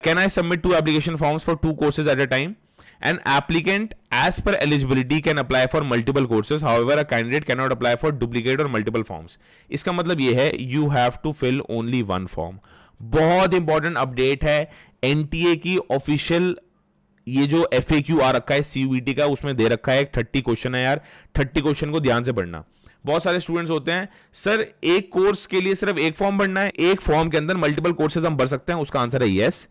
Can I submit 2 application forms for 2 courses at a time? An applicant as per eligibility can apply for multiple courses. However, a candidate cannot apply for duplicate or multiple forms. इसका मतलब ये है you have to fill only one form. बहुत important update है NTA की official, ये जो FAQ आ रखा है CUET का, उसमें दे रखा है 30 क्वेश्चन है यार, 30 क्वेश्चन को ध्यान से पढ़ना. बहुत सारे स्टूडेंट्स होते हैं सर एक कोर्स के लिए सिर्फ एक फॉर्म भरना है, एक फॉर्म के अंदर मल्टीपल कोर्सेज हम भर सकते हैं. उसका आंसर है yes.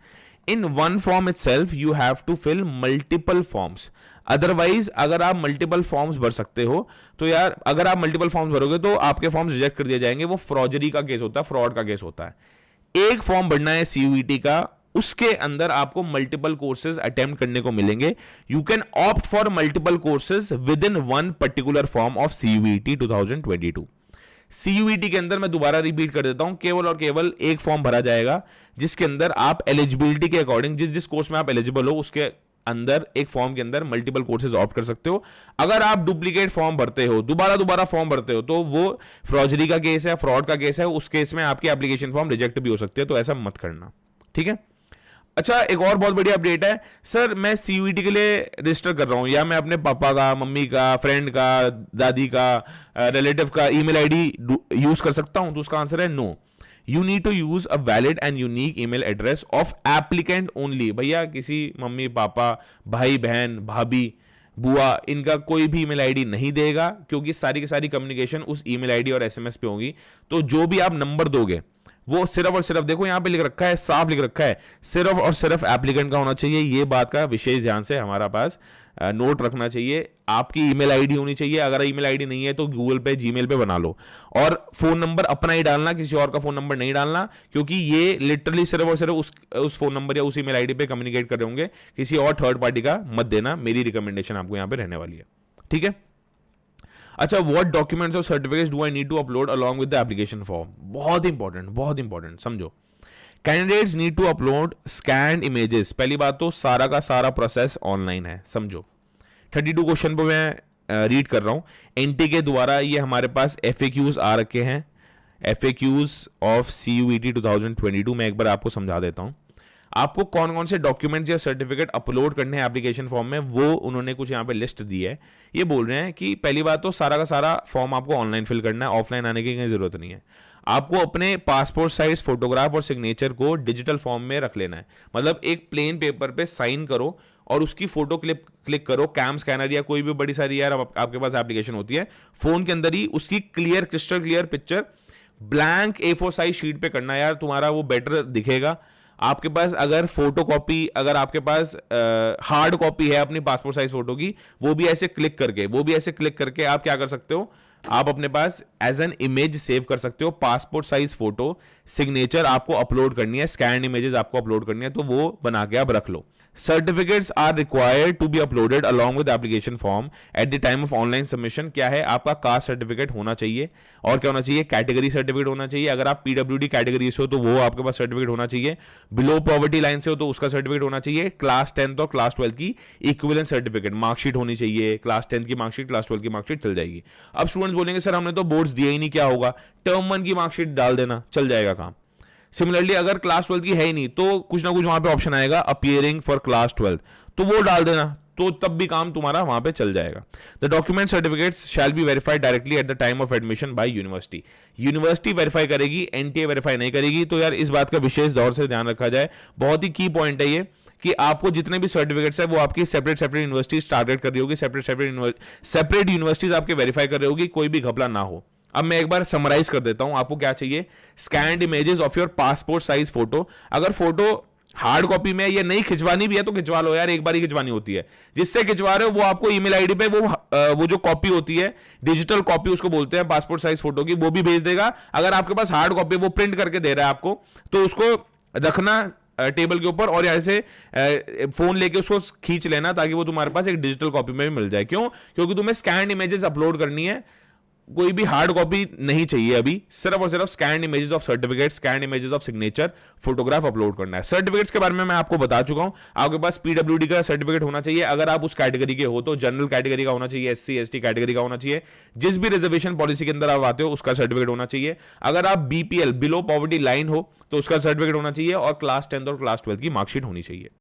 In one form itself you have to fill multiple forms. Otherwise अगर आप मल्टीपल फॉर्म्स भर सकते हो तो यार, अगर आप मल्टीपल फॉर्म्स भरोगे तो आपके फॉर्म्स रिजेक्ट कर दिए जाएंगे. वो फ्रॉजरी का केस होता है, फ्रॉड का केस होता है. एक फॉर्म भरना है CUET का, उसके अंदर आपको मल्टीपल कोर्सेज अटेम्प्ट करने को मिलेंगे. You can opt for multiple courses with in one particular form of CUET 2022. CUET के अंदर मैं दोबारा रिपीट कर देता हूं, केवल और केवल एक फॉर्म भरा जाएगा जिसके अंदर आप एलिजिबिलिटी के अकॉर्डिंग, जिस जिस कोर्स में आप एलिजिबल हो उसके अंदर एक फॉर्म के अंदर मल्टीपल कोर्सेज ऑप्ट कर सकते हो. अगर आप डुप्लीकेट फॉर्म भरते हो, दोबारा फॉर्म भरते हो, तो वो फ्रॉजरी का केस है, फ्रॉड का केस है. उस केस में आपकी एप्लीकेशन फॉर्म रिजेक्ट भी हो सकती है, तो ऐसा मत करना. ठीक है. अच्छा, एक और बहुत बड़ी अपडेट है. सर मैं CUET के लिए रजिस्टर कर रहा हूं, या मैं अपने पापा का, मम्मी का, फ्रेंड का, दादी का, रिलेटिव का ईमेल आईडी यूज कर सकता हूं? तो उसका आंसर है no. You need to use a valid and unique email address of applicant only. भैया किसी मम्मी पापा, भाई बहन, भाभी, बुआ, इनका कोई भी ईमेल आईडी नहीं देगा, क्योंकि सारी की सारी कम्युनिकेशन उस ईमेल आईडी और SMS पे होगी. तो जो भी आप नंबर दोगे वो सिर्फ और सिर्फ, देखो यहां पे लिख रखा है, साफ लिख रखा है, सिर्फ और सिर्फ एप्लीकेंट का होना चाहिए. ये बात का विशेष ध्यान से हमारा पास नोट रखना चाहिए. आपकी ईमेल आईडी होनी चाहिए. अगर ईमेल आईडी नहीं है तो गूगल पे, जीमेल पे बना लो. और फोन नंबर अपना ही डालना, किसी और का फोन नंबर नहीं डालना, क्योंकि ये लिटरली सिर्फ और सिर्फ उस फोन नंबर या उस ईमेल आईडी पे कम्युनिकेट कर रहे होंगे. किसी और थर्ड पार्टी का मत देना. मेरी रिकमेंडेशन आपको यहां पे रहने वाली है. ठीक है. अच्छा, व्हाट डॉक्यूमेंट्स और certificates do I need to upload along with the application form? बहुत इंपॉर्टेंट समझो. Candidates need to upload scanned images. पहली बात तो सारा का सारा प्रोसेस ऑनलाइन है, समझो. 32 क्वेश्चन पे मैं रीड कर रहा हूं. एनटी के द्वारा ये हमारे पास FAQs आ रखे हैं, FAQs ऑफ CUET 2022. मैं एक बार आपको समझा देता हूं. आपको कौन कौन से डॉक्यूमेंट्स या सर्टिफिकेट अपलोड करने हैं एप्लीकेशन फॉर्म में, वो उन्होंने कुछ यहाँ पे लिस्ट दी है. ये बोल रहे हैं कि पहली बात तो सारा का सारा फॉर्म आपको ऑनलाइन फिल करना है, ऑफलाइन आने की कोई जरूरत नहीं है. आपको अपने पासपोर्ट साइज फोटोग्राफ और सिग्नेचर को डिजिटल फॉर्म में रख लेना है. मतलब एक प्लेन पेपर पे साइन करो और उसकी फोटो क्लिक करो. कैम स्कैनर या कोई भी बड़ी सारी यार आपके पास एप्लीकेशन होती है, फोन के अंदर ही उसकी crystal clear picture blank A4 size sheet पे करना. यार तुम्हारा वो बेटर दिखेगा. आपके पास अगर फोटो कॉपी, अगर आपके पास हार्ड कॉपी है अपनी पासपोर्ट साइज फोटो की, वो भी ऐसे क्लिक करके आप क्या कर सकते हो, आप अपने पास एज एन इमेज सेव कर सकते हो. पासपोर्ट साइज फोटो, सिग्नेचर आपको अपलोड करनी है, स्कैन इमेजेस आपको अपलोड करनी है, तो वो बना के आप रख लो. Certificates are required to be uploaded along with application form at the time of online submission. क्या है, आपका कास्ट सर्टिफिकेट होना चाहिए. और क्या होना चाहिए, कैटेगरी सर्टिफिकेट होना चाहिए. अगर आप PWD कैटेगरी से हो तो वो आपके पास सर्टिफिकेट होना चाहिए. बिलो पॉवर्टी लाइन से हो तो उसका सर्टिफिकेट होना चाहिए. क्लास 10 और क्लास 12 की इक्विवेलेंट सर्टिफिकेट, मार्कशीट होनी चाहिए. क्लास 10 की मार्कशीट, क्लास 12 की मार्कशीट चल जाएगी. अब स्टूडेंट्स बोलेंगे सर हमने तो बोर्ड्स दिए ही नहीं, क्या होगा? टर्म 1 की मार्कशीट डाल देना, चल जाएगा काम. सिमिलरली अगर क्लास 12 की है ही नहीं तो कुछ ना कुछ वहां पे ऑप्शन आएगा अपीयरिंग फॉर क्लास 12, तो वो डाल देना, तो तब भी काम तुम्हारा वहां पे चल जाएगा. The document certificates shall be verified directly at the time of admission by university. University verify करेगी, एनटीए वेरीफाई नहीं करेगी. तो यार इस बात का विशेष दौर से ध्यान रखा जाए. बहुत ही की पॉइंट है ये कि आपको जितने भी सर्टिफिकेट्स है वो आपकी सेपरेट यूनिवर्सिटीज टारगेट कर रही होगी, सेपरेट यूनिवर्सिटीज आपके वेरीफाई कर रही होगी, कोई भी घपला ना हो. अब मैं एक बार समराइज कर देता हूं. आपको क्या चाहिए, scanned images of your passport size photo. अगर फोटो हार्ड कॉपी में ये नहीं खिंचवानी भी है तो खिंचवा लो यार, एक बार ही खिंचवानी होती है. जिससे खिंचवा रहे हो वो आपको ईमेल आईडी पे वो जो कॉपी होती है, डिजिटल कॉपी उसको बोलते हैं पासपोर्ट साइज फोटो की, वो भी भेज देगा. अगर आपके पास हार्ड कॉपी वो प्रिंट करके दे रहा है आपको, तो उसको रखना टेबल के ऊपर और ऐसे फोन लेके उसको खींच लेना, ताकि वो तुम्हारे पास एक डिजिटल कॉपी में भी मिल जाए. क्यों? क्योंकि तुम्हें स्कैन इमेजेस अपलोड करनी है कोई भी हार्ड कॉपी नहीं चाहिए अभी, सिर्फ और सिर्फ scan images of certificate, scan images of signature, photograph upload करना है। सर्टिफिकेट्स के बारे में मैं आपको बता चुका हूं, आपके पास पीडब्ल्यूडी का सर्टिफिकेट होना चाहिए, अगर आप उस कैटेगरी के हो तो जनरल कैटेगरी का होना चाहिए, एससी एसटी कैटेगरी का होना चाहिए, जिस भी रिजर्वेशन पॉलिसी के अंदर आप आते हो उसका सर्टिफिकेट होना चाहिए। अगर आप बीपीएल, बिलो पॉवर्टी लाइन हो, तो उसका सर्टिफिकेट होना चाहिए, और क्लास 10th और क्लास 12th की मार्कशीट होनी चाहिए।